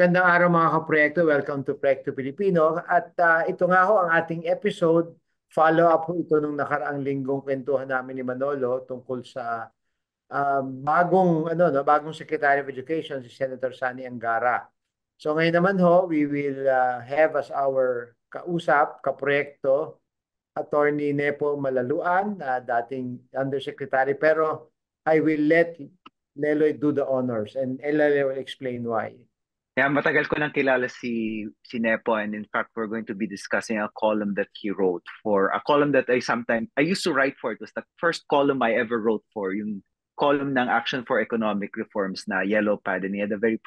Magandang araw mga kaproyekto. Welcome to Proyekto Pilipino. At ito nga ho ang ating episode. Follow-up ho ito nung nakaraang linggong kwentuhan namin ni Manolo tungkol sa bagong Secretary of Education, si Senator Sani Angara. So ngayon naman ho, we will have as our kausap, kaproyekto, Attorney Nepo Malaluan, dating Undersecretary. Pero I will let Leloy do the honors and Leloy will explain why. Yeah, matagal ko nang kilala si Nepo, and in fact we're going to be discussing a column that he wrote for a column that I used to write for. It was the first column I ever wrote for, yung column ng Action for Economic Reforms na Yellow Pad, and he had a very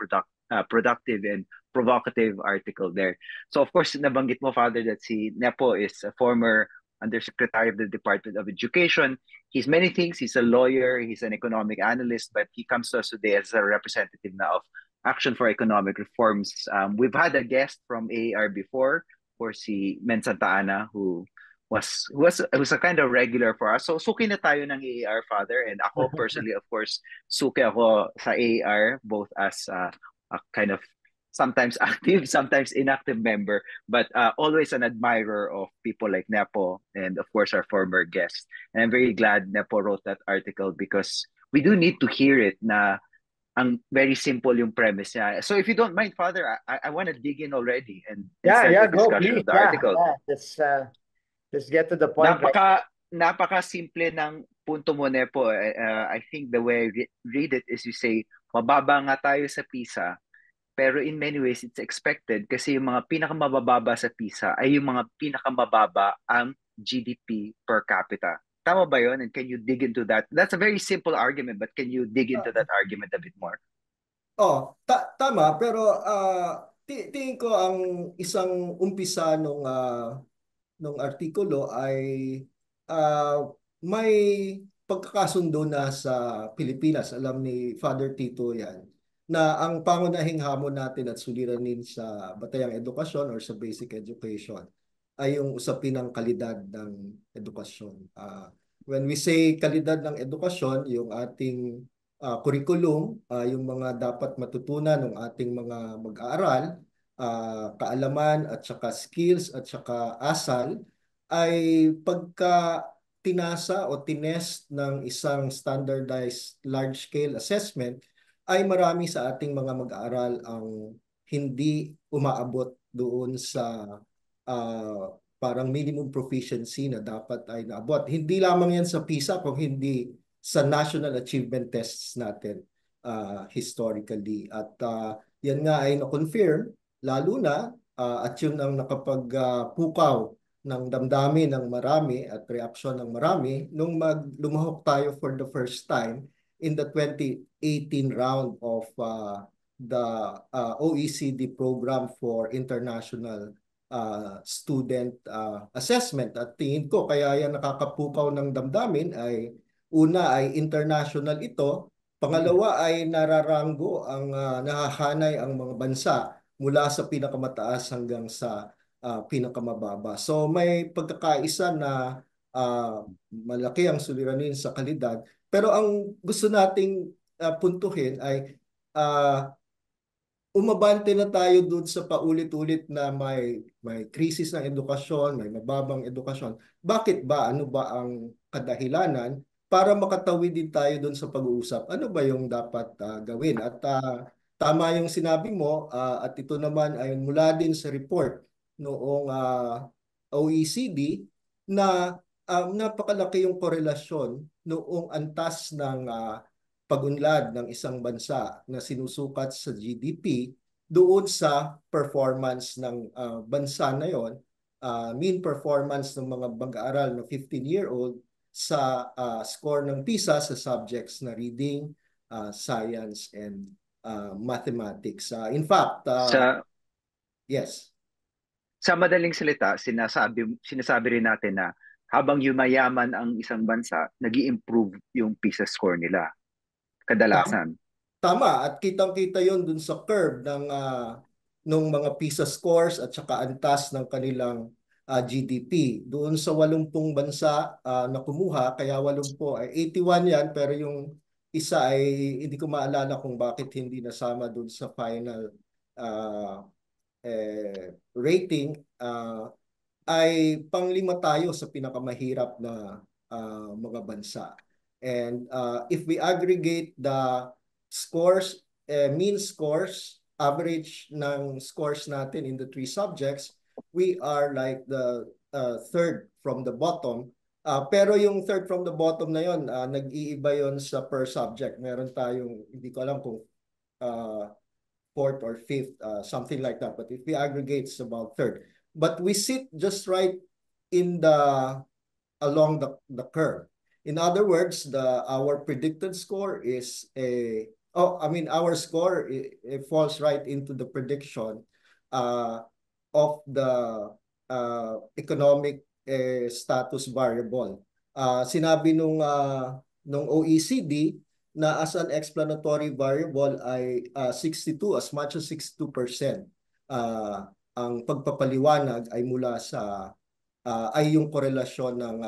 productive and provocative article there. So of course nabanggit mo, Father, that si Nepo is a former Undersecretary of the Department of Education. He's many things. He's a lawyer, he's an economic analyst, but he comes to us today as a representative now of Action for Economic Reforms. We've had a guest from AAR before, for si Men Santa Ana, who was a kind of regular for us. So suki na tayo ng AAR, Father, and ako personally, of course, suki ako sa AAR, both as a kind of sometimes active, sometimes inactive member, but always an admirer of people like Nepo and of course our former guest. And I'm very glad Nepo wrote that article because we do need to hear it na ang very simple yung premise niya. So if you don't mind, Father, I want to dig in already and start the Go discussion please. of the article. Let's get to the point, right? Napaka simple ng punto mo, Nepo. I think the way I read it is you say, mababa nga tayo sa PISA, pero in many ways it's expected kasi yung mga pinakamababa sa PISA ay yung mga pinakamababa ang GDP per capita. Tama ba yun? And can you dig into that? That's a very simple argument, but can you dig into that argument a bit more? Tama, pero tingin ko ang isang umpisa nung artikulo ay may pagkakasundo na sa Pilipinas. Alam ni Father Tito yan, na ang pangunahing hamon natin at suliranin sa batayang edukasyon or sa basic education ay yung usapin ng kalidad ng edukasyon. When we say kalidad ng edukasyon, yung ating curriculum, yung mga dapat matutunan ng ating mga mag-aaral, kaalaman at saka skills at saka asal, ay pagka tinasa o tinest ng isang standardized large-scale assessment, ay marami sa ating mga mag-aaral ang hindi umaabot doon sa parang minimum proficiency na dapat ay naabot. Hindi lamang yan sa PISA, kung hindi sa national achievement tests natin historically. At yan nga ay na-confirm, lalo na at yun ang nakapagpukaw ng damdamin ng marami at reaksyon ng marami nung lumahok tayo for the first time in the 2018 round of the OECD program for international student assessment. At tingin ko kaya yan nakakapukaw ng damdamin ay una ay international ito, pangalawa ay nararanggo ang nahahanay ang mga bansa mula sa pinakamataas hanggang sa pinakamababa. So may pagkakaisa na malaki ang suliranin sa kalidad. Pero ang gusto nating puntuhin ay umabante na tayo doon sa paulit-ulit na may krisis ng edukasyon, may mababang edukasyon. Bakit ba? Ano ba ang kadahilanan para makatawid din tayo doon sa pag-uusap? Ano ba yung dapat gawin? At tama yung sinabi mo at ito naman ay mula din sa report noong OECD na napakalaki yung korelasyon noong antas ng pag-unlad ng isang bansa na sinusukat sa GDP doon sa performance ng bansa na yon, mean performance ng mga mag-aaral na 15-year-old sa score ng PISA sa subjects na reading, science, and mathematics. In fact, yes. Sa madaling salita, sinasabi rin natin na habang yumayaman ang isang bansa, nag-i-improve yung PISA score nila. Kadalasan. Tama. At kitang-kita yon dun sa curve ng mga PISA scores at saka antas ng kanilang GDP. Doon sa 80 bansa na kumuha, kaya 80 ay 81 yan, pero yung isa ay hindi ko maalala kung bakit hindi nasama doon sa final uh, rating, ay panglima tayo sa pinakamahirap na mga bansa. And if we aggregate the scores, mean scores, average ng scores natin in the three subjects, we are like the third from the bottom. Pero yung third from the bottom na yon, nag-iiba yon sa per subject. Meron tayong, hindi ko alam kung fourth or fifth, something like that. But if we aggregate, it's about third. But we sit just right in along the curve. In other words, our predicted score is our score it falls right into the prediction of the economic status variable. Sinabi nung OECD na as an explanatory variable ay 62, as much as 62%. Ang pagpapaliwanag ay mula sa ay yung korelasyon ng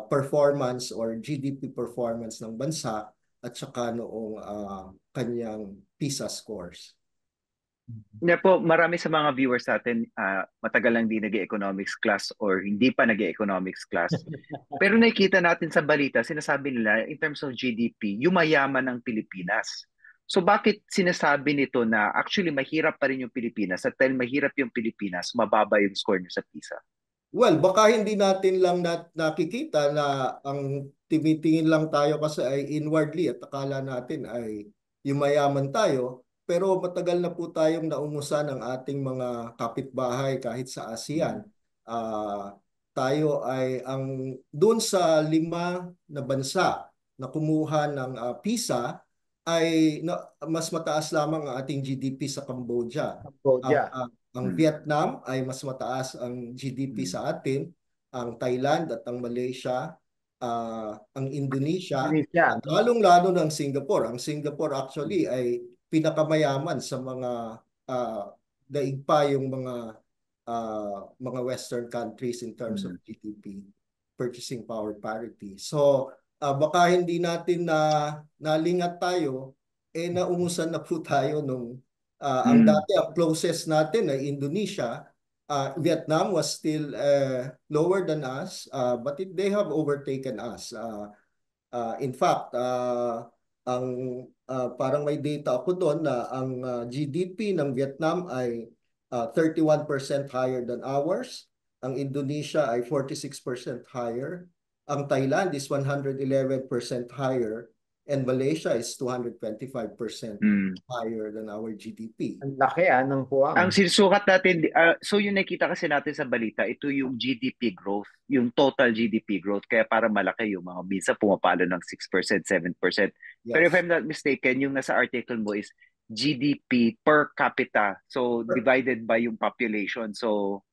performance or GDP performance ng bansa at saka noong kanyang PISA scores. Hindi po, marami sa mga viewers natin matagal lang di nag-economics class or hindi pa nag-economics class. Pero nakikita natin sa balita, sinasabi nila in terms of GDP, yumayaman ang Pilipinas. So bakit sinasabi nito na actually mahirap pa rin yung Pilipinas at dahil mahirap yung Pilipinas, mababa yung score niyo sa PISA? Well, baka hindi natin lang nakikita na ang tinitingin lang tayo kasi ay inwardly at akala natin ay yumayaman tayo. Pero matagal na po tayong naungusan ng ating mga kapitbahay kahit sa ASEAN. Tayo ay doon sa 5 na bansa na kumuha ng PISA ay mas mataas lamang ang ating GDP sa Cambodia. Ang Vietnam ay mas mataas ang GDP sa atin, ang Thailand at ang Malaysia, ang Indonesia, lalong-lalo ng Singapore. Ang Singapore actually ay pinakamayaman sa mga daig pa yung mga Western countries in terms of GDP, purchasing power parity. So baka hindi natin nalingat tayo, naungusan na po tayo nung ang dati ang closest natin ay Indonesia. Vietnam was still lower than us, but they have overtaken us. In fact, parang may data ako doon na ang GDP ng Vietnam ay 31% higher than ours. Ang Indonesia ay 46% higher. Ang Thailand is 111% higher. And Malaysia is 225% higher than our GDP. Ang laki ng kuwang. Ang sinusukat natin, so yung nakita kasi natin sa balita, ito yung GDP growth, yung total GDP growth. Kaya para malaki yung mga minsan pumapalo ng 6%, 7%. Yes. Pero if I'm not mistaken, yung nasa article mo is GDP per capita. So divided by yung population. So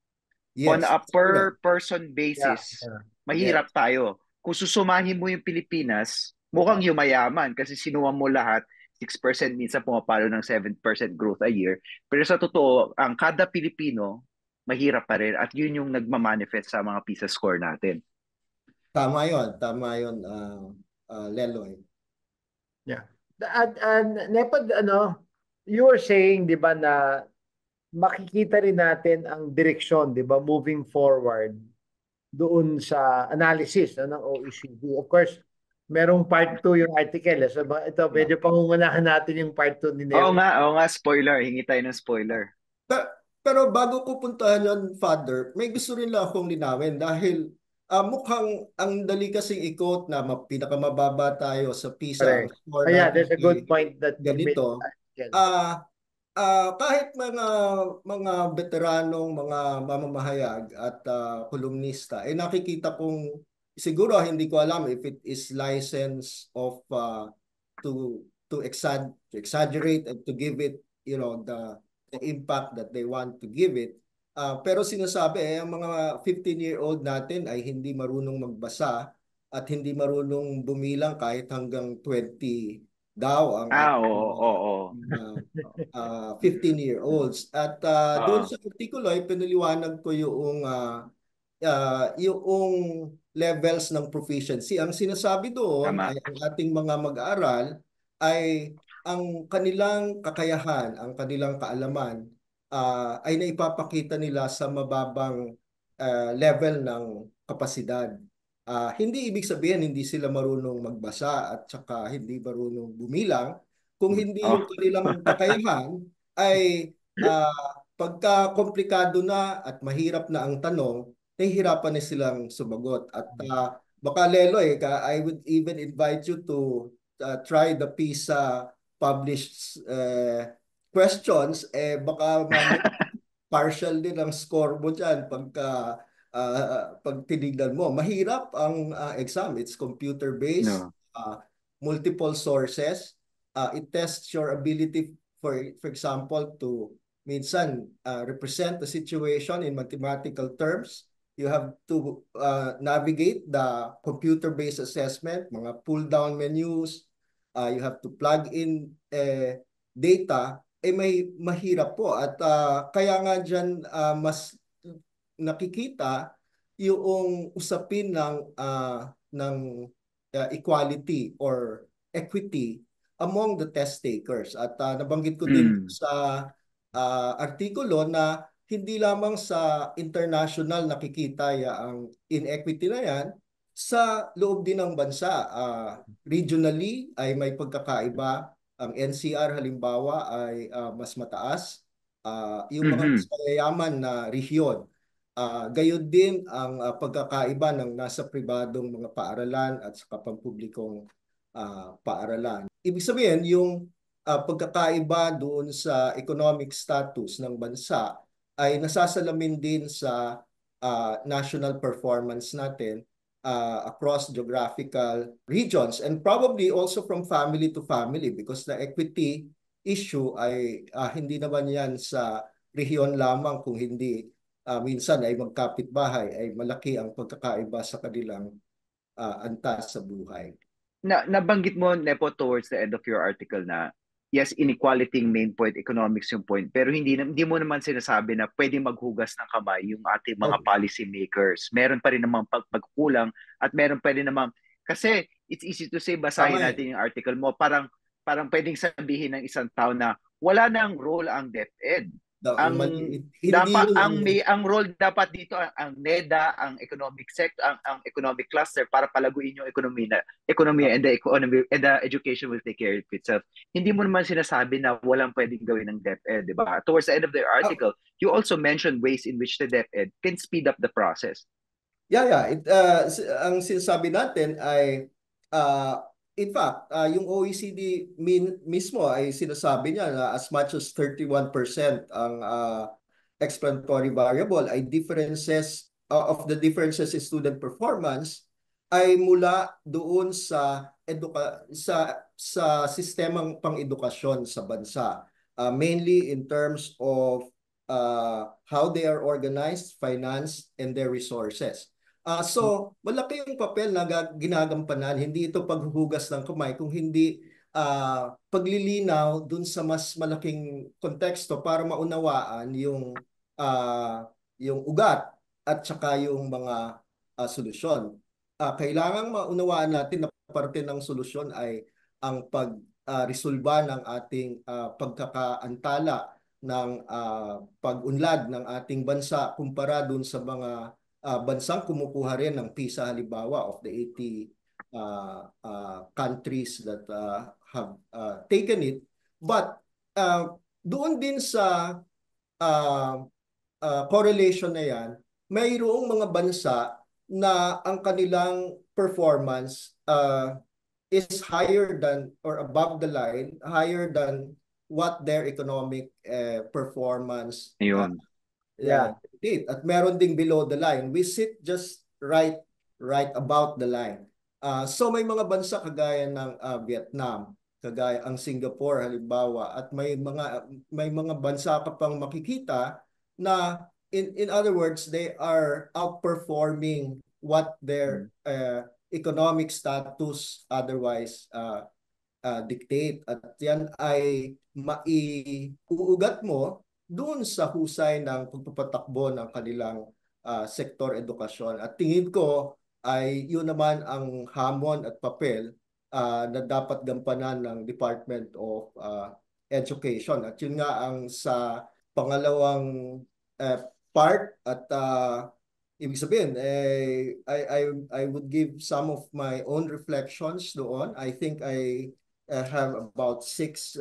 on a per person basis, mahirap tayo. Kung susumahin mo yung Pilipinas, mukhang yumayaman kasi sinuha mo lahat, 6% minsan pumapalo ng 7% growth a year. Pero sa totoo, ang kada Pilipino, mahirap pa rin. At yun yung nagmamanifest sa mga PISA score natin. Tama yun, Leloy. Yeah. Nepod, you were saying, di ba, na makikita rin natin ang direksyon, di ba, moving forward doon sa analysis ng OECD. Of course, merong part 2 yung article. So ito, medyo pangungunahan natin yung part 2 ni Neo. Oo nga, spoiler. Hingi tayo ng spoiler. Pero bago ko puntahan yun, Father, may gusto rin lang akong linawin dahil mukhang ang dali kasing i-quote na pinakamababa tayo sa PISA. There's a good point that ganito. Kahit mga veteranong mga mamamahayag at kolumnista, nakikita kong siguro hindi ko alam if it is license of to exaggerate and to give it, the impact that they want to give it. Pero sinasabi ang mga 15-year-old natin ay hindi marunong magbasa at hindi marunong bumilang kahit hanggang 20 daw ang 15-year-olds. At doon sa artikulo ay pinaliwanag ko yung levels ng proficiency. Ang sinasabi doon ay ang ating mga mag-aaral ay ang kanilang kakayahan, ang kanilang kaalaman ay naipapakita nila sa mababang level ng kapasidad. Hindi ibig sabihin hindi sila marunong magbasa at saka hindi marunong bumilang, kung hindi yung Oh. kanilang kakayahan ay pagka komplikado na at mahirap na ang tanong, nahihirapan na silang sumagot. At baka Lelo, I would even invite you to try the PISA published questions, baka mamaya partial din ang score mo dyan pag tinignan mo. Mahirap ang exam. It's computer-based, No. multiple sources. It tests your ability, for example, to minsan represent the situation in mathematical terms. You have to navigate the computer-based assessment, mga pull-down menus. You have to plug in data, may mahirap po. At kaya nga dyan mas nakikita yung usapin ng equality or equity among the test takers. At nabanggit ko din sa artikulo na hindi lamang sa international nakikita ang inequity na yan, sa loob din ng bansa. Regionally ay may pagkakaiba. Ang NCR halimbawa ay mas mataas. Yung mga mas mayayaman na rehiyon, gayon din ang pagkakaiba ng nasa pribadong mga paaralan at sa pampublikong paaralan. Ibig sabihin, yung pagkakaiba doon sa economic status ng bansa ay nasasalamin din sa national performance natin across geographical regions, and probably also from family to family, because the equity issue ay hindi naman yan sa rehiyon lamang, kung hindi minsan ay magkapitbahay, ay malaki ang pagkakaiba sa kanilang antas sa buhay. Nabanggit mo, Nepo, towards the end of your article na yes, inequality yung main point, economics yung point, pero hindi mo naman sinasabi na pwede maghugas ng kamay yung ating mga policy makers. Meron pa rin namang pagkukulang at meron pa rin namang, kasi it's easy to say, basahin natin yung article mo, parang pwedeng sabihin ng isang tao na wala nang role ang DepEd. Ang role dapat dito ang NEDA, ang economic sector, ang economic cluster para palaguin yung ekonomiya and the education will take care of itself. Hindi mo naman sinasabi na walang pwedeng gawin ng DepEd, di ba? Towards the end of the article, you also mentioned ways in which the DepEd can speed up the process. Yeah. Ang sinasabi natin ay in fact, yung OECD mismo ay sinasabi niya na as much as 31% ang explanatory variable ay differences of the differences in student performance ay mula doon sa sistemang pang-edukasyon sa bansa. Mainly in terms of how they are organized, financed, and their resources. So, malaki yung papel na ginagampanan. Hindi ito paghuhugas ng kamay, kung hindi paglilinaw dun sa mas malaking konteksto para maunawaan yung ugat at saka yung mga solusyon. Kailangang maunawaan natin na parte ng solusyon ay ang pag-resolba ng ating pagkakaantala ng pag-unlad ng ating bansa kumpara dun sa mga bansang kumukuha rin ng PISA halimbawa of the 80 countries that have taken it. But doon din sa correlation na yan, mayroong mga bansa na ang kanilang performance is higher than or above the line, higher than what their economic performance at meron ding below the line. We sit just right about the line. So may mga bansa kagaya ng Vietnam, kagaya ang Singapore halimbawa, at may mga bansa ka pang makikita na in other words, they are outperforming what their economic status otherwise dictate. At yan ay maiuugat mo doon sa husay ng pagpapatakbo ng kanilang sektor edukasyon. At tingin ko ay yun naman ang hamon at papel na dapat gampanan ng Department of Education. At yun nga ang sa pangalawang part at ibig sabihin, I would give some of my own reflections doon. I think I have about 6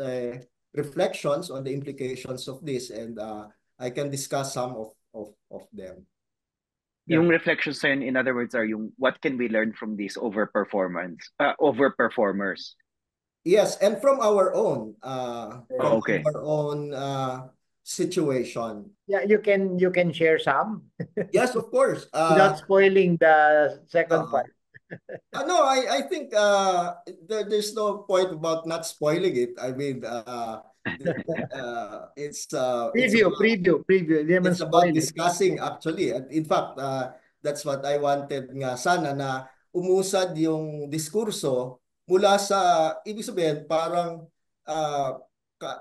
reflections on the implications of this, and I can discuss some of them. Yung reflections na yun, in other words, are yung what can we learn from these overperformers? Yes, and from our own, Okay. our own situation. Yeah, you can share some Yes, of course. without spoiling the second part. No, I think there's no point about not spoiling it. I mean, it's Preview. Hindi naman it's about spoil it. discussing actually. And in fact, that's what I wanted nga sana na umusad yung diskurso mula sa, ibig sabihin, parang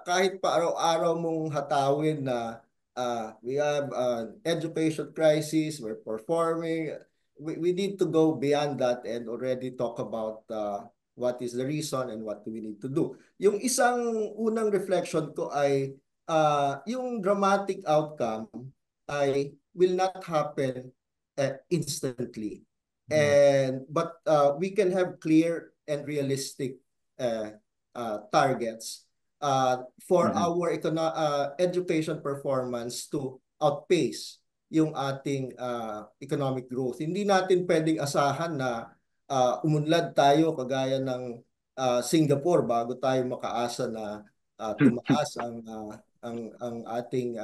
kahit pa araw-araw mong hatawin na we have an education crisis, we're performing, we need to go beyond that and already talk about what is the reason and what do we need to do. Yung isang unang reflection ko ay yung dramatic outcome ay will not happen instantly. But we can have clear and realistic targets for our education performance to outpace yung ating economic growth. Hindi natin pwedeng asahan na umunlad tayo kagaya ng Singapore bago tayo makaasa na tumaas ang ating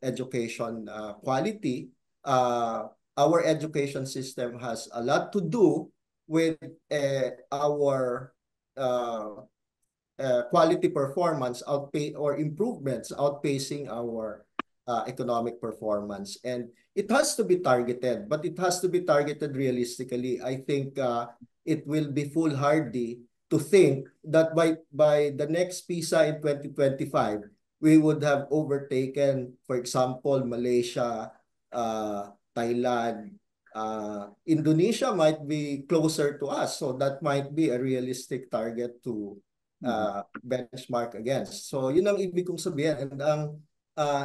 education quality. Our education system has a lot to do with our quality performance or improvements outpacing our economic performance. And it has to be targeted, but it has to be targeted realistically. I think it will be foolhardy to think that by the next PISA in 2025, we would have overtaken, for example, Malaysia, Thailand, Indonesia might be closer to us. So that might be a realistic target to benchmark against. So yun ang ibig kong sabihin. And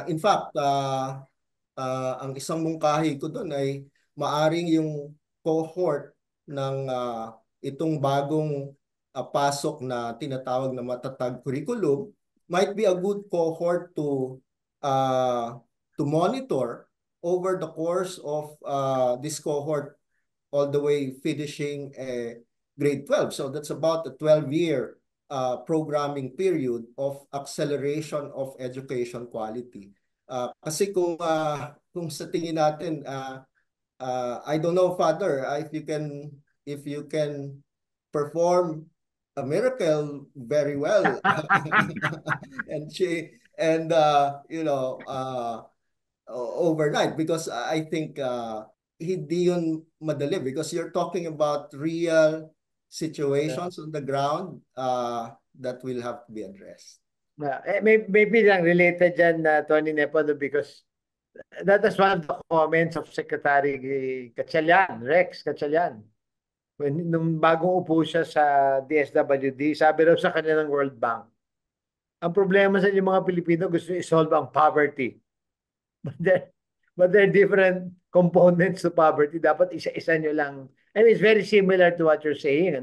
in fact, ang isang mungkahi ko doon ay maaring yung cohort ng itong bagong pasok na tinatawag na matatag curriculum might be a good cohort to monitor over the course of this cohort all the way finishing grade 12. So that's about a 12-year programming period of acceleration of education quality. Kasi kung sa tingin natin, I don't know, Father, if you can perform a miracle very well, and overnight, because I think hindi yun madali because you're talking about real situations on the ground that will have to be addressed. Maybe lang related dyan na Tony Nepo because that is one of the comments of Secretary Gatchalian, Rex Gatchalian. Nung bagong upo siya sa DSWD, sabi raw sa kanya ng World Bank, ang problema sa inyo mga Pilipino gusto i-solve ang poverty. But there are different components to poverty. Dapat isa-isa nyo lang. And it's very similar to what you're saying,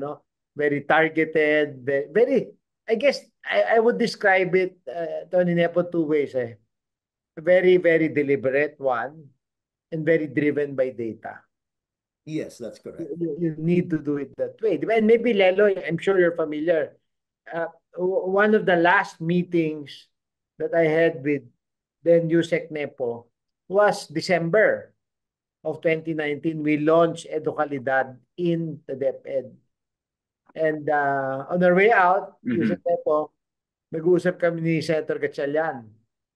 very targeted, very, I guess I would describe it, Tony Nepo, 2 ways. Very, very deliberate, one, and very driven by data. Yes, that's correct. You need to do it that way. And maybe, Lelo, I'm sure you're familiar. One of the last meetings that I had with then Yusek Nepo was December of 2019. We launched Educalidad in the DepEd. And on our way out, Yusek Nepo, nag-uusap kami ni Senator Gatchalian.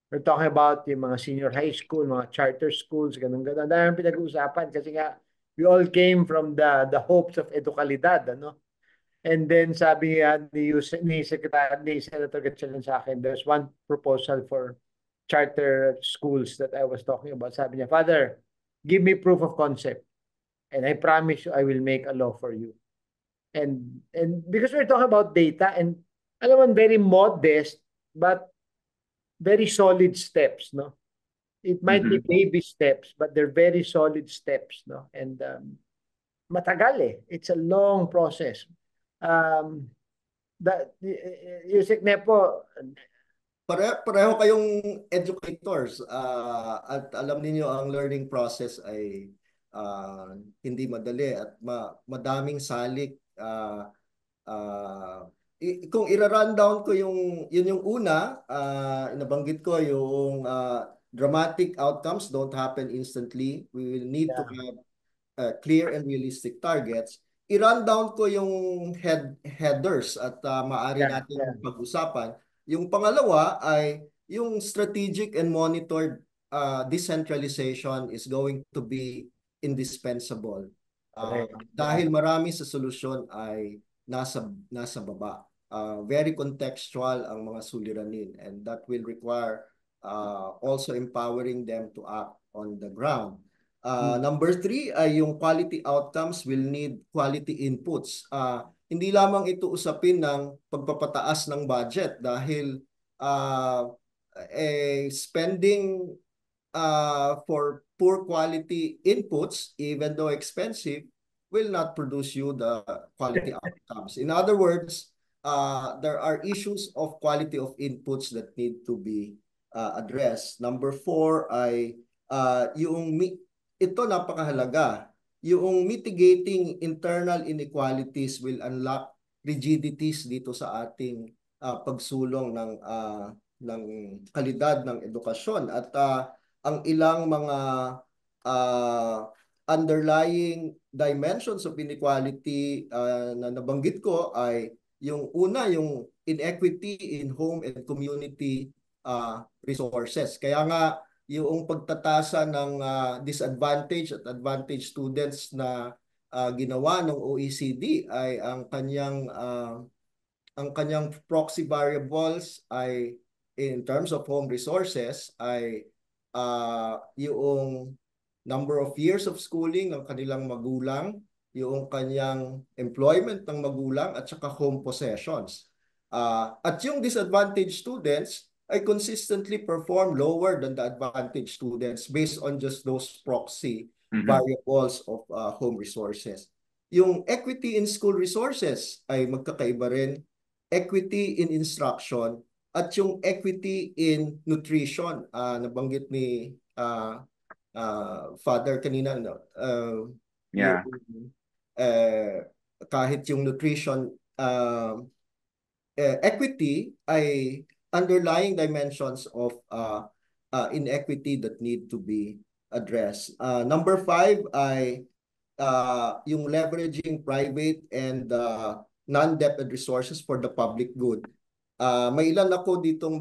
We're talking about yung mga senior high school, mga charter schools, ganun-ganun. Dahil pinag-uusapan kasi nga we all came from the hopes of Educalidad, And then sabi ni Senator Gatchalian sa akin, there's one proposal for charter schools that I was talking about. Sabi niya, Father, give me proof of concept and I promise you I will make a law for you. And because we're talking about data, and alam mo, very modest but very solid steps, no? It might be Mhm. baby steps, but they're very solid steps, no? And matagal eh. It's a long process. Um, Yusek Nepo, Pareho kayong educators at alam niyo ang learning process ay hindi madali at madaming salik. Uh, kung i-rundown ko yun yung una, nabanggit ko yung dramatic outcomes don't happen instantly. We will need to yeah, have clear and realistic targets. I-rundown ko yung headers at maaari yeah, yeah. natin pag-usapan. Yung pangalawa ay yung strategic and monitored decentralization is going to be indispensable. Correct. Yeah. Dahil marami sa solusyon ay nasa baba. Very contextual ang mga suliranin, and that will require also empowering them to act on the ground. Number 3 ay yung quality outcomes will need quality inputs. Hindi lamang ito usapin ng pagpapataas ng budget dahil spending for poor quality inputs, even though expensive, will not produce you the quality outcomes. In other words, there are issues of quality of inputs that need to be addressed. Number 4 ay ito napakahalaga. Yung mitigating internal inequalities will unlock rigidities dito sa ating pagsulong ng kalidad ng edukasyon at ang ilang mga underlying dimensions of inequality na nabanggit ko ay yung una, yung inequity in home and community resources. Kaya nga yung pagtatasa ng disadvantaged at advantaged students na ginawa ng OECD ay ang kanyang proxy variables ay in terms of home resources ay yung number of years of schooling ng kanilang magulang, yung kanyang employment ng magulang at saka home possessions. At yung disadvantaged students ay consistently perform lower than the advantaged students based on just those proxy variables of home resources. Yung equity in school resources ay magkakaiba rin, equity in instruction at yung equity in nutrition. Nabanggit ni Father kanina, no? Yeah. Kahit yung nutrition equity ay underlying dimensions of inequity that need to be addressed. Number 5 ay yung leveraging private and non-debted resources for the public good. May ilan ako ditong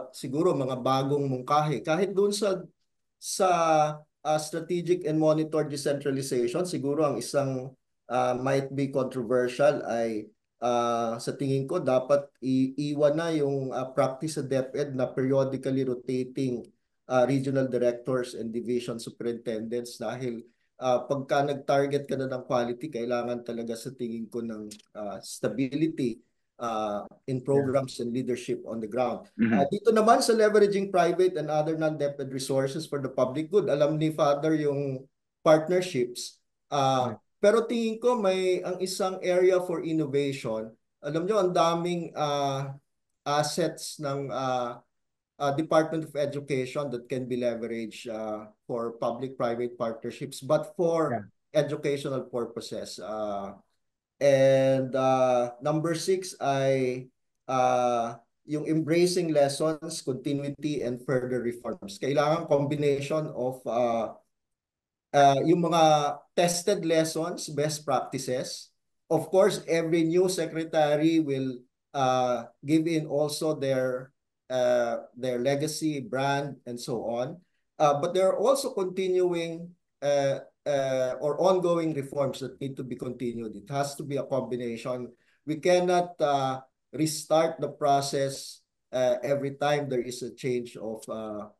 siguro mga bagong mungkahi. Kahit doon sa strategic and monitored decentralization, siguro ang isang might be controversial ay sa tingin ko dapat iiwan na yung practice sa DepEd na periodically rotating regional directors and division superintendents dahil pagka nag-target ka na ng quality, kailangan talaga sa tingin ko ng stability in programs and leadership on the ground. Dito naman sa leveraging private and other non-debted resources for the public good, alam ni Father yung partnerships. Pero tingin ko ang isang area for innovation. Alam nyo, ang daming assets ng Department of Education that can be leveraged for public-private partnerships, but for educational purposes. And number 6 ay yung embracing lessons, continuity, and further reforms. Kailangan combination of yung mga tested lessons, best practices. Of course, every new secretary will give in also their legacy, brand, and so on. But there are also continuing or ongoing reforms that need to be continued. It has to be a combination. We cannot restart the process every time there is a change of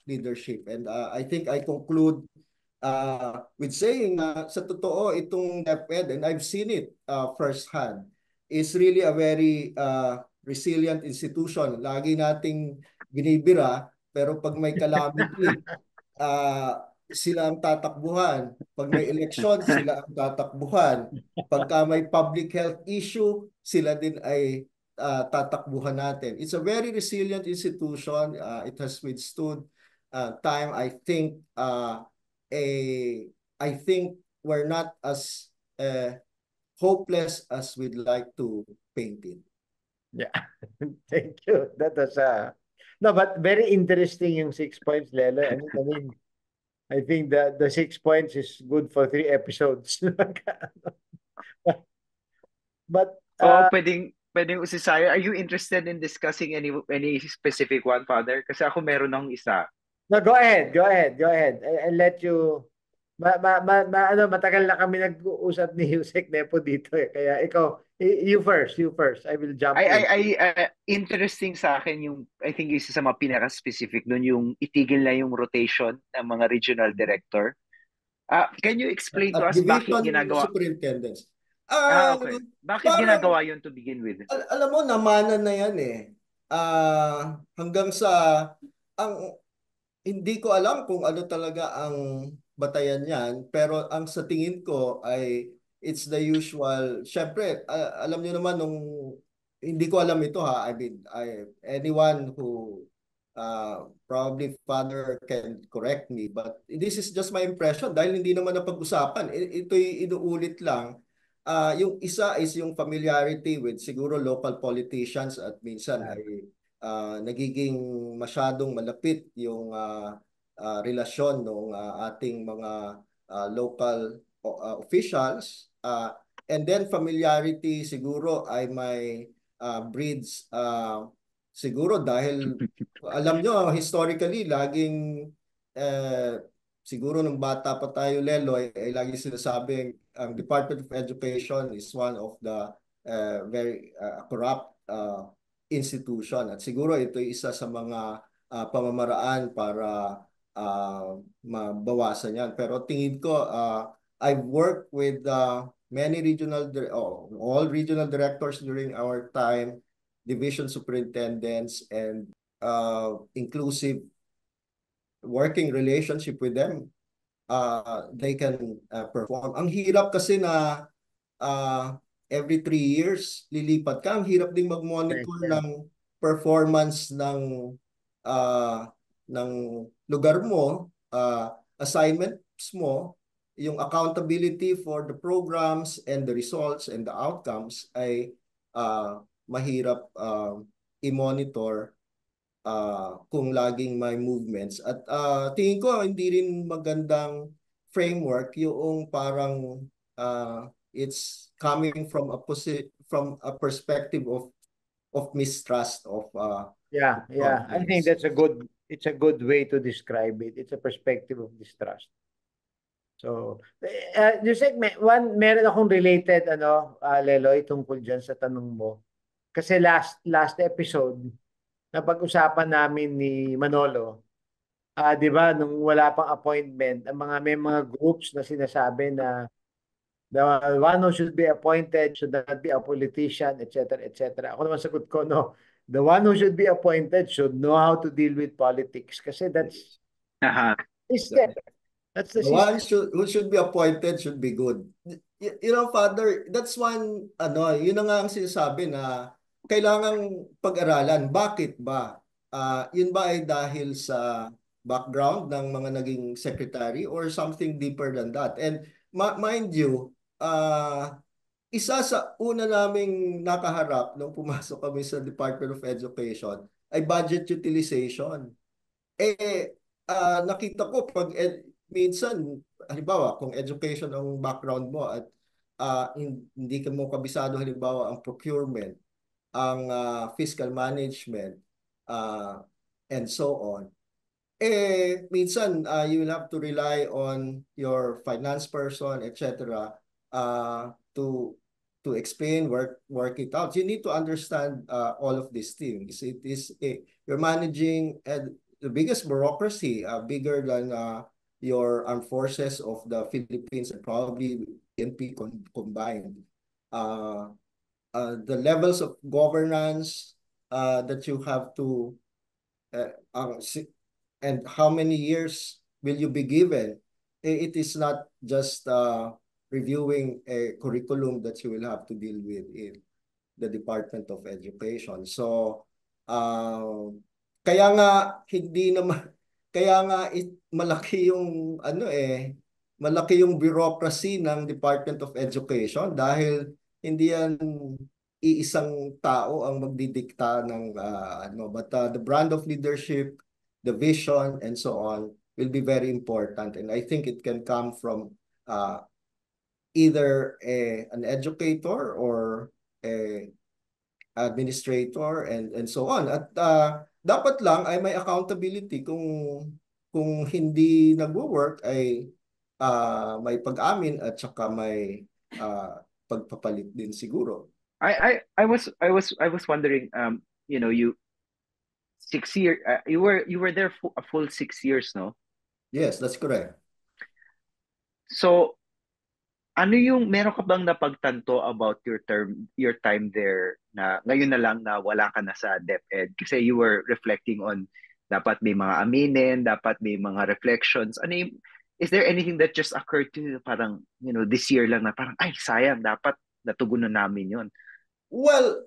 leadership. And I think I conclude with saying sa totoo itong DepEd, and I've seen it firsthand, is really a very resilient institution. Lagi nating binibira, pero pag may calamity, sila ang tatakbuhan. Pag may eleksyon, sila ang tatakbuhan. Pagka may public health issue, sila din ay tatakbuhan natin. It's a very resilient institution. It has withstood time. I think we're not as hopeless as we'd like to paint it. Yeah. Thank you. That was no, but very interesting yung 6 points, Lelo. I think the 6 points is good for 3 episodes. But Oo, pwedeng usisaya. Are you interested in discussing any specific one, Father? Kasi ako meron akong isa. no, go ahead. I'll let you. Matagal na kami nag-uusap ni Yusek Nepo dito eh. Kaya ikaw, you first. I will jump in. Interesting sa akin yung, I think isa sa mga pinaka-specific nun, yung itigil na yung rotation ng mga regional director. Can you explain to us bakit ginagawa? Superintendents. Okay. Bakit ginagawa yun to begin with? Alam mo, namanan na yan eh. Hanggang sa, hindi ko alam kung ano talaga ang batayan yan, pero ang sa tingin ko ay it's the usual. Syempre, alam niyo naman hindi ko alam ito ha. I mean, anyone who probably Father can correct me, but this is just my impression dahil hindi naman napag-usapan. Ito'y inuulit lang. Yung isa is yung familiarity with siguro local politicians at minsan ay nagiging masyadong malapit yung relasyon ng ating mga local officials. And then familiarity siguro ay may breeds siguro dahil alam nyo, historically, laging siguro nung bata pa tayo, Leloy, ay lagi sinasabing ang Department of Education is one of the very corrupt institution. At siguro ito ay isa sa mga pamamaraan para mabawasan yan. Pero tingin ko, I've worked with many all regional directors during our time, division superintendents, and inclusive working relationship with them. They can perform. Ang hirap kasi na every 3 years lilipat ka. Ang hirap ding mag-monitor ng performance ng lugar mo, assignments mo, yung accountability for the programs and the results and the outcomes ay mahirap i-monitor kung laging may movements. At tingin ko hindi rin magandang framework yung parang it's coming from a perspective of mistrust of yeah. I think it's a good way to describe it. It's a perspective of distrust. So, Yusek, meron akong related Leloy tungkol diyan sa tanong mo. Kasi last episode napag-usapan namin ni Manolo, 'di ba, nung wala pang appointment, may mga groups na sinasabi na the one who should be appointed should not be a politician, etc., etc. Ako naman sagot ko, no, the one who should be appointed should know how to deal with politics kasi that's system. That's the The one system. who should be appointed should be good. You know, Father, that's one, yun na nga ang sinasabi na kailangang pag-aralan. Bakit ba? Yun ba ay dahil sa background ng mga naging secretary or something deeper than that? And mind you, isa sa una naming nakaharap nung pumasok kami sa Department of Education ay budget utilization. Nakita ko pag minsan, halimbawa, kung education ang background mo at hindi ka mo kabisado, halimbawa, ang procurement, ang fiscal management, and so on. Minsan, you will have to rely on your finance person, etc., to explain, work it out. You need to understand all of these things. You're managing the biggest bureaucracy, bigger than your armed forces of the Philippines and probably PNP combined. the levels of governance that you have to and how many years will you be given. It is not just reviewing a curriculum that you will have to deal with in the Department of Education. So kaya nga hindi naman kaya nga malaki yung malaki yung bureaucracy ng Department of Education dahil hindi yan iisang tao ang magdidikta ng but the brand of leadership, the vision, and so on will be very important, and I think it can come from either an educator or a administrator and so on. At dapat lang ay may accountability kung hindi nagwo-work ay may pag-amin at saka may pagpapalit din siguro. I was wondering, you 6 years, you were there for a full 6 years, no? Yes, that's correct. So ano yung meron ka bang napagtanto about your time there na ngayon na lang na wala ka na sa DepEd kasi you were reflecting on dapat may mga aminin, dapat may mga reflections. Is there anything that just occurred to you parang this year lang na parang ay sayang dapat natugunan namin yon? Well,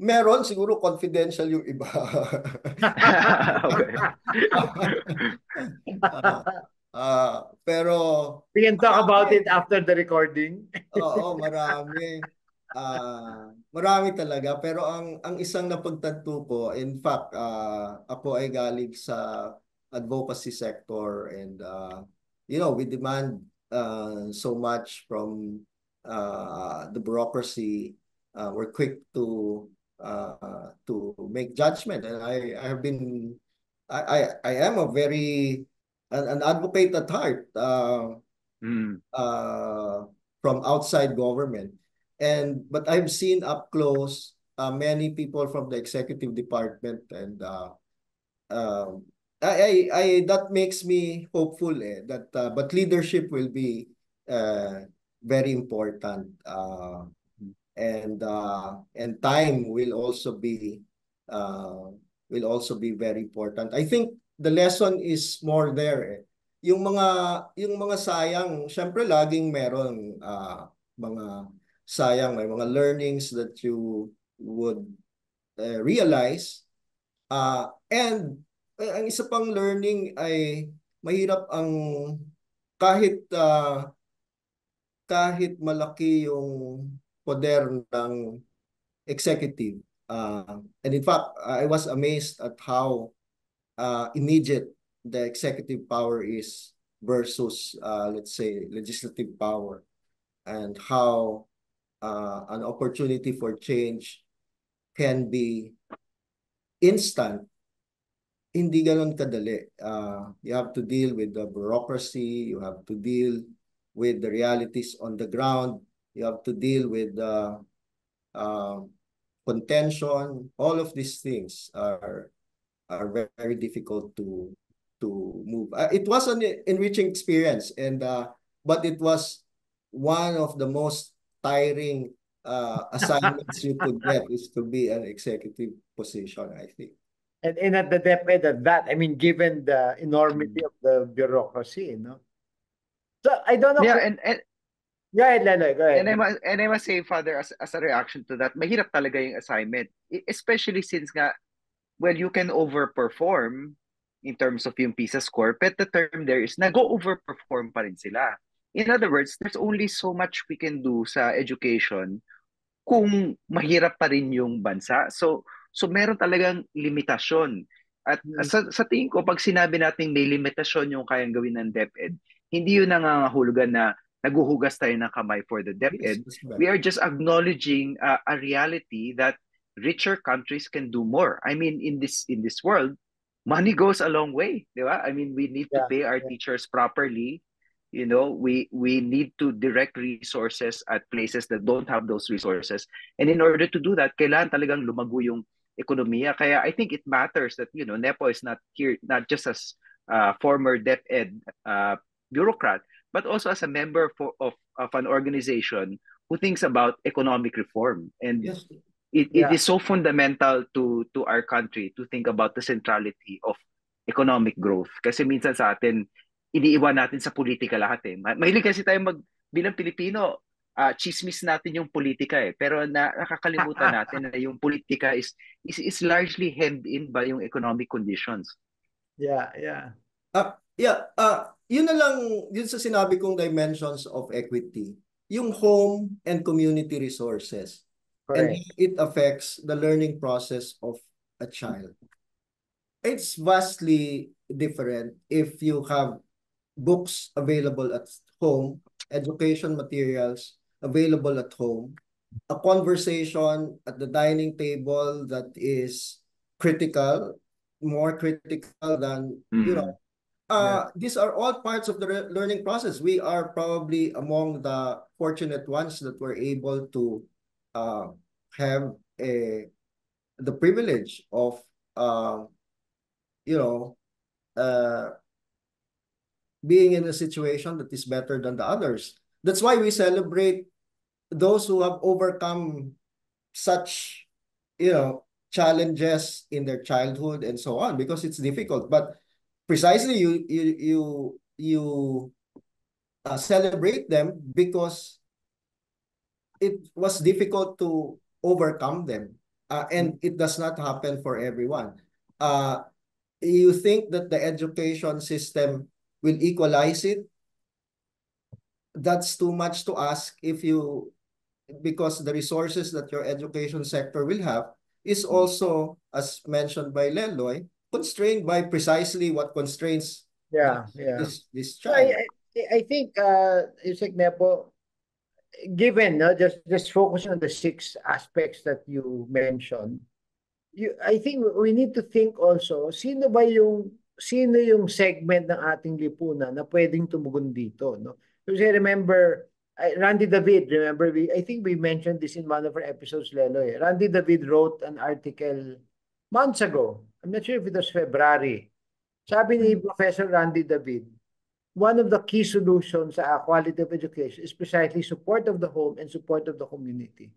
meron siguro confidential yung iba. Okay. Pero we can talk about it after the recording. Oo, marami. Marami talaga, pero ang isang napagtanto ko, in fact, ako ay galing sa advocacy sector, and we demand so much from the bureaucracy. We're quick to make judgment, and I am an advocate at heart from outside government, but I've seen up close many people from the executive department, and that makes me hopeful that but leadership will be very important, and time will also be very important. I think the lesson is more there. Yung mga sayang, syempre laging meron mga sayang, may mga learnings that you would realize, and ang isa pang learning ay mahirap ang kahit malaki yung poder ng executive, and in fact I was amazed at how immediate the executive power is versus let's say legislative power, and how an opportunity for change can be instant. Hindi ganon kadali. You have to deal with the bureaucracy, you have to deal with the realities on the ground, you have to deal with the contention. All of these things are very difficult to move. It was an enriching experience, and but it was one of the most tiring assignments you could get, is to be an executive position, I think. And at the DepEd at that, I mean, given the enormity of the bureaucracy, So I don't know. Yeah, Go ahead, Lenoy. Go ahead. And I must say, Father, as a reaction to that, mahirap talaga yung assignment, especially since nga, well, you can overperform in terms of yung PISA score, but the term there is nag-overperform pa rin sila. In other words, there's only so much we can do sa education kung mahirap pa rin yung bansa. So meron talagang limitasyon. At sa tingin ko, pag sinabi natin may limitasyon yung kayang gawin ng DepEd, hindi yun nangangahulugan na naguhugas tayo ng kamay for the DepEd. Yes, right. We are just acknowledging a reality that richer countries can do more. I mean, in this world, money goes a long way, di ba? I mean, we need to pay our teachers properly. We need to direct resources at places that don't have those resources. And in order to do that, kailangan talagang lumago yung ekonomiya. Kaya I think it matters that, Nepo is not here, not just as former DepEd bureaucrat, but also as a member of an organization who thinks about economic reform. And Yes. it Yeah. is so fundamental to our country to think about the centrality of economic growth. Kasi minsan sa atin, iniiwan natin sa politika lahat eh. Mahilig kasi tayo bilang Pilipino, chismis natin yung politika eh. Pero nakakalimutan natin na yung politika is largely hemmed in by yung economic conditions. Yeah, yeah. Yun na lang, yun sa sinabi kong dimensions of equity, yung home and community resources, and Correct. it affects the learning process of a child. It's vastly different if you have books available at home, education materials available at home, a conversation at the dining table that is critical, more critical than, you know, these are all parts of the learning process. We are probably among the fortunate ones that were able to have the privilege of, you know, being in a situation that is better than the others. That's why we celebrate those who have overcome such, you know, challenges in their childhood and so on, because it's difficult. But precisely you celebrate them because it was difficult to overcome them, and it does not happen for everyone. You think that the education system will equalize it? That's too much to ask because the resources that your education sector will have is also, as mentioned by Leloy, constrained by precisely what constrains this So child. I think, Yusek Nepo, given just focusing on the 6 aspects that you mentioned, I think we need to think also, sino yung segment ng ating lipunan na pwedeng tumugon dito, no? Because I remember Randy David, I think we mentioned this in one of our episodes, Leloy. Randy David wrote an article months ago. I'm not sure if it was February. Sabi ni Professor Randy David, one of the key solutions sa quality of education is precisely support of the home and support of the community.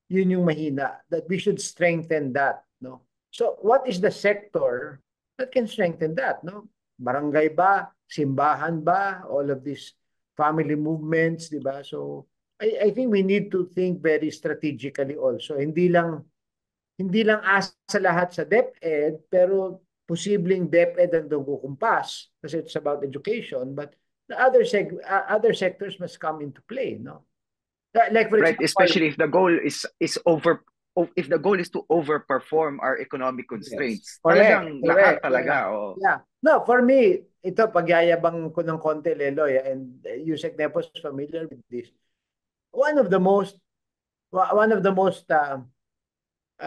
Yun yung mahina, that we should strengthen that, no? So what is the sector that can strengthen that, no? Barangay ba, simbahan ba, all of these family movements, di ba? So I think we need to think very strategically also. Hindi lang asa lahat sa DepEd, pero posibleng DepEd ang nagkukumpas kasi it's about education, but the other sectors must come into play, no? Like for Right, example, especially if the goal is to overperform our economic constraints. yes. Correct. Lahat Yeah. talaga. Yeah. No, for me, ito pagyayabang ko ng konti, Leloy, and Yusek Nepo is familiar with this. One of the most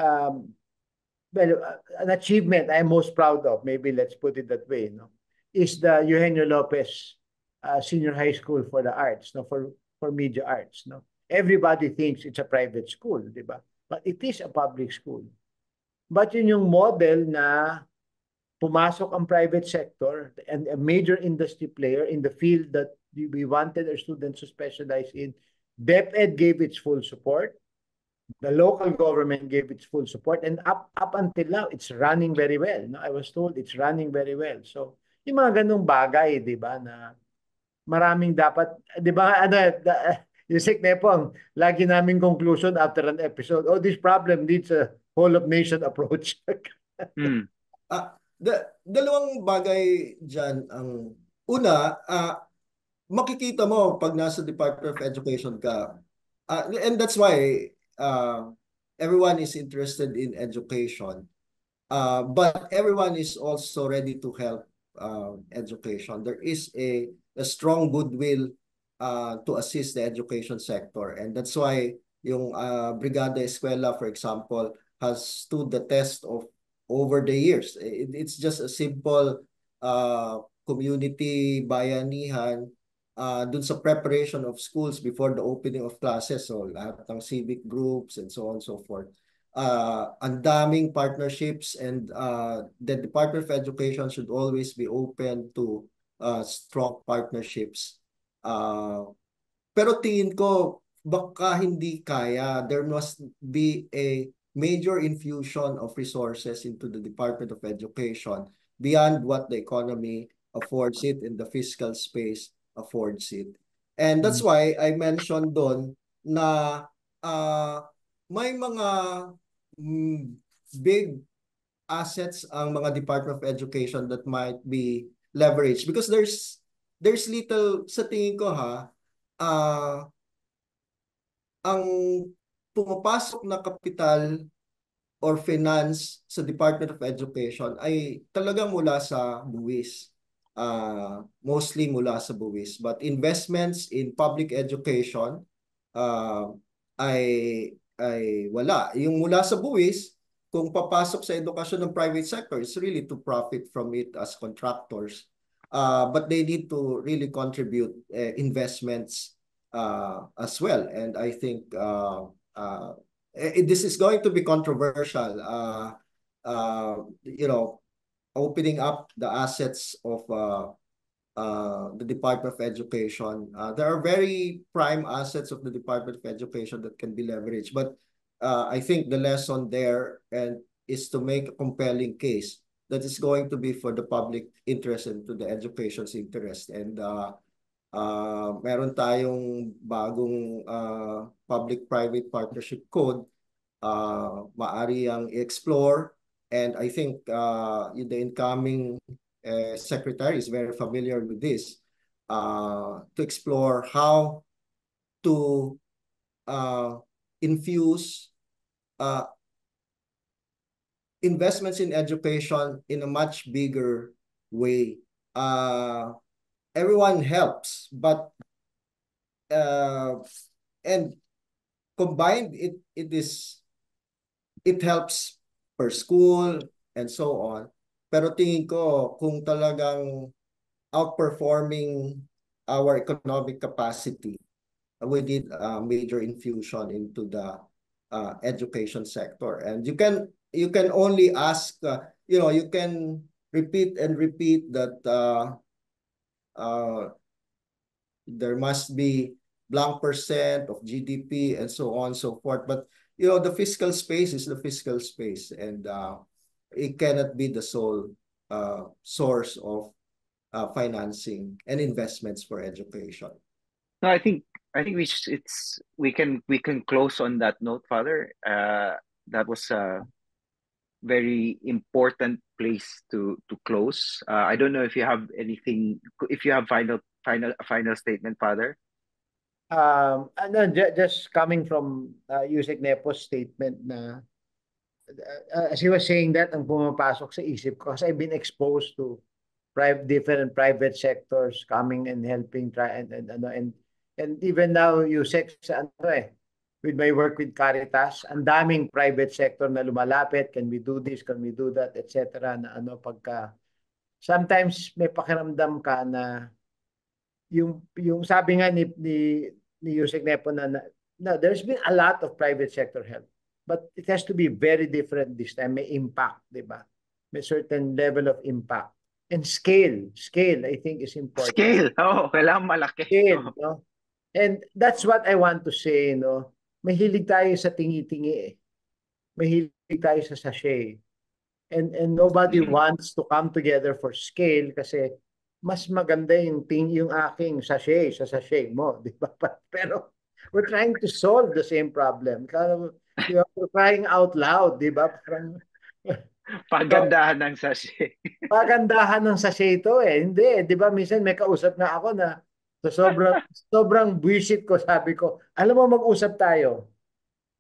an achievement I'm most proud of, maybe let's put it that way, no, is the Eugenio Lopez Senior High School for the Arts, no, for media arts, no. Everybody thinks it's a private school, di ba? But it is a public school. But yun yung model na pumasok ang private sector and a major industry player in the field that we wanted our students to specialize in. DepEd gave its full support. The local government gave its full support, and up until now, it's running very well. No? I was told it's running very well. So, yung mga ganung bagay, di ba, na maraming dapat, di ba, Yusek Nepong, lagi namin conclusion after an episode, this problem needs a whole of nation approach. Dalawang bagay dyan. Ang una, makikita mo pag nasa Department of Education ka, and that's why everyone is interested in education, but everyone is also ready to help education. There is a strong goodwill to assist the education sector, and that's why yung Brigada Eskwela, for example, has stood the test of over the years. It's just a simple community bayanihan dun sa preparation of schools before the opening of classes. So lahat ng civic groups and so on and so forth. Ang daming partnerships, and the Department of Education should always be open to strong partnerships. Pero tingin ko, baka hindi kaya. There must be a major infusion of resources into the Department of Education beyond what the economy affords it and the fiscal space affords it. And that's why I mentioned doon na may mga big assets ang mga Department of Education that might be leveraged because there's little sa tingin ko ang pumapasok na kapital or finance sa Department of Education ay talagang mula sa buwis. Mostly mula sa buwis. But investments in public education ay wala. Yung mula sa buwis, kung papasok sa edukasyon ng private sector, it's really to profit from it as contractors. But they need to really contribute investments as well. And I think this is going to be controversial. Opening up the assets of the Department of Education. There are very prime assets of the Department of Education that can be leveraged. But I think the lesson there is to make a compelling case that is going to be for the public interest and to the education's interest. And meron tayong bagong public-private partnership code, maari ang i-explore. And I think the incoming secretary is very familiar with this, to explore how to infuse investments in education in a much bigger way. Everyone helps, but and combined it helps per school and so on. Pero tingin ko kung talagang outperforming our economic capacity, we need a major infusion into the education sector. And you can only ask, you can repeat and repeat that there must be blank % of GDP and so on and so forth. But the fiscal space is the fiscal space, and it cannot be the sole source of financing and investments for education. No, I think we can close on that note, Father. That was a very important place to close. I don't know if you have anything, if you have final statement, Father. Just coming from Yusek Nepo's statement na as he was saying that, ang pumapasok sa isip ko kasi I've been exposed to different private sectors coming and helping try and even now Yusek sa with my work with Caritas, ang daming private sector na lumalapit, can we do this, can we do that, etc. na pagka sometimes may pakiramdam ka na yung sabi nga ni Yusek Nepo na there's been a lot of private sector help, but it has to be very different this time. May impact, di ba? May certain level of impact. And scale, I think is important. Scale, kailangan malaki. Scale, no? And that's what I want to say, no? Mahilig tayo sa tingi-tingi eh. Mahilig tayo sa sachet. And nobody wants to come together for scale kasi mas maganda yung aking sachet sa sachet mo, di ba? Pero we're trying to solve the same problem. We're crying out loud, di ba? Pagandahan ng sachet. Pagandahan ng sachet ito eh. Hindi, di ba? Minsan may kausap na ako na sobrang buwisit ko, sabi ko, alam mo, mag-usap tayo.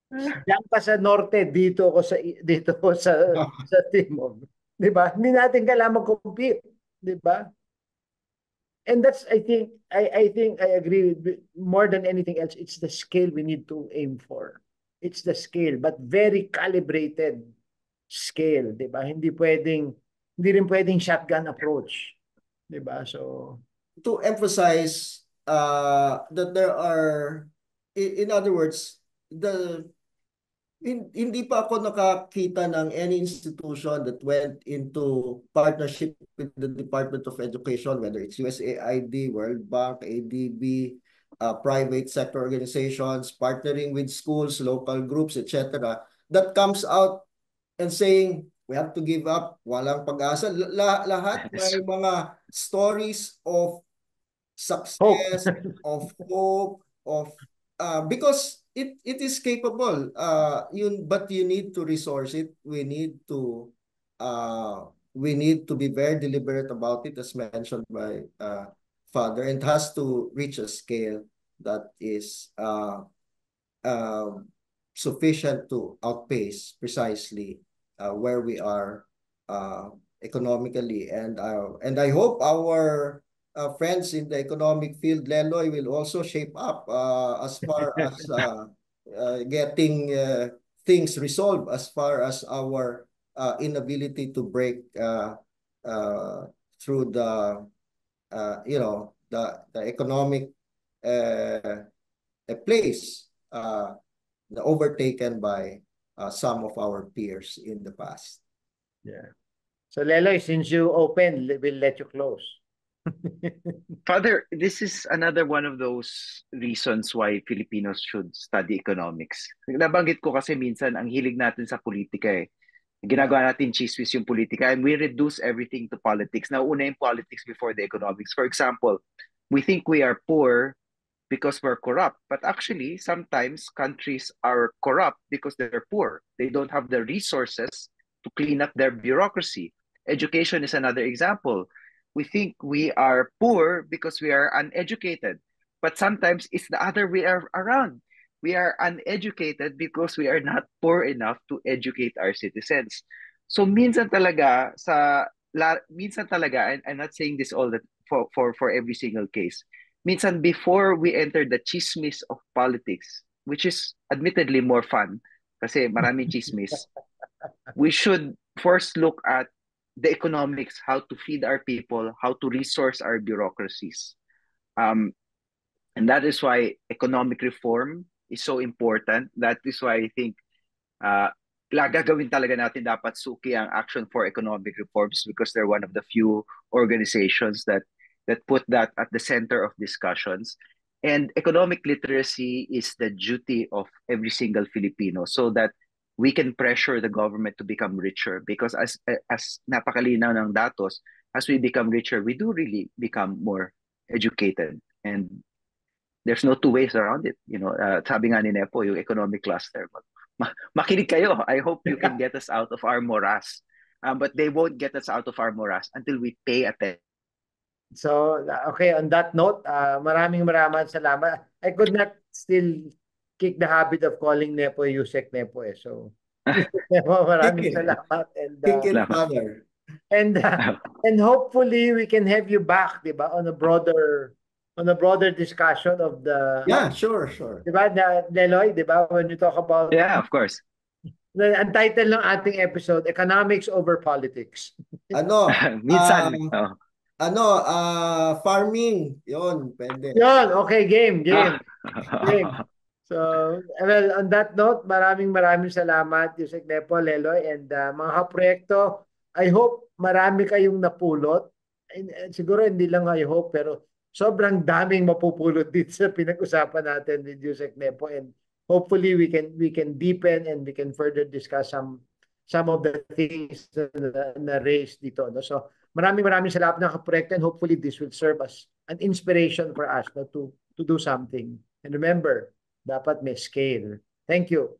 Diyan ka sa norte, dito ko sa timog. Di ba? Hindi natin kailangan mag-compete. Di ba? And that's, I think I agree with more than anything else, it's the scale we need to aim for. It's the scale, but very calibrated scale, di ba? Hindi rin pwedeng shotgun approach. Di ba? So, to emphasize that there are, in other words, hindi pa ako nakakita ng any institution that went into partnership with the Department of Education, whether it's USAID, World Bank, ADB, private sector organizations, partnering with schools, local groups, etc., that comes out and saying, we have to give up, walang pag-asa. Lahat may mga stories of success, of hope, of because it is capable. But you need to resource it. We need to be very deliberate about it, as mentioned by Father, and it has to reach a scale that is sufficient to outpace precisely where we are economically. And I hope our friends in the economic field, Leloy, will also shape up as far as getting things resolved, as far as our inability to break through the the economic place overtaken by some of our peers in the past. Yeah. So Leloy, since you open, we'll let you close. Father, this is another one of those reasons why Filipinos should study economics. Nabanggit ko kasi minsan ang hilig natin sa politika eh. Ginagawa natin chismis yung politika and we reduce everything to politics. Nauna yung politics before the economics. For example, we think we are poor because we're corrupt. But actually, sometimes countries are corrupt because they're poor. They don't have the resources to clean up their bureaucracy. Education is another example. We think we are poor because we are uneducated. But sometimes it's the other way around. We are uneducated because we are not poor enough to educate our citizens. So minsan talaga and I'm not saying this all that for every single case. Minsan before we enter the chismis of politics, which is admittedly more fun kasi maraming chismis, we should first look at the economics, how to feed our people, how to resource our bureaucracies. And that is why economic reform is so important. That is why I think gagawin talaga natin dapat suki ang Action for Economic Reforms because they're one of the few organizations that put that at the center of discussions. And economic literacy is the duty of every single Filipino so that we can pressure the government to become richer because as napakalinaw ng datos, as we become richer, we do really become more educated. And there's no two ways around it. Sabi nga ni Nepo, yung economic cluster. Makinig kayo. I hope you can get us out of our morass. But they won't get us out of our morass until we pay attention. So, okay, on that note, maraming salamat. I could not still kick the habit of calling Nepo Yusek Nepo eh. So, Nepo, maraming salamat. Father. And hopefully we can have you back, di ba, on a broader discussion of the... Yeah, sure. Di ba, Leloy, di ba, when you talk about... Yeah, of course. Ang title ng ating episode, Economics over Politics. Minsan. Farming. Yun, pwede. Yun, okay, game. So, well, on that note, maraming salamat, Yusek Nepo, Leloy, and mga kaproyekto. I hope marami kayong napulot. Siguro hindi lang I hope, pero sobrang daming mapupulot dito sa pinag-usapan natin with Yusek Nepo, and hopefully we can deepen and we can further discuss some of the things na raised dito. No? So, maraming salamat ng kaproyekto, and hopefully this will serve as an inspiration for us to do something. And remember, dapat may scale. Thank you.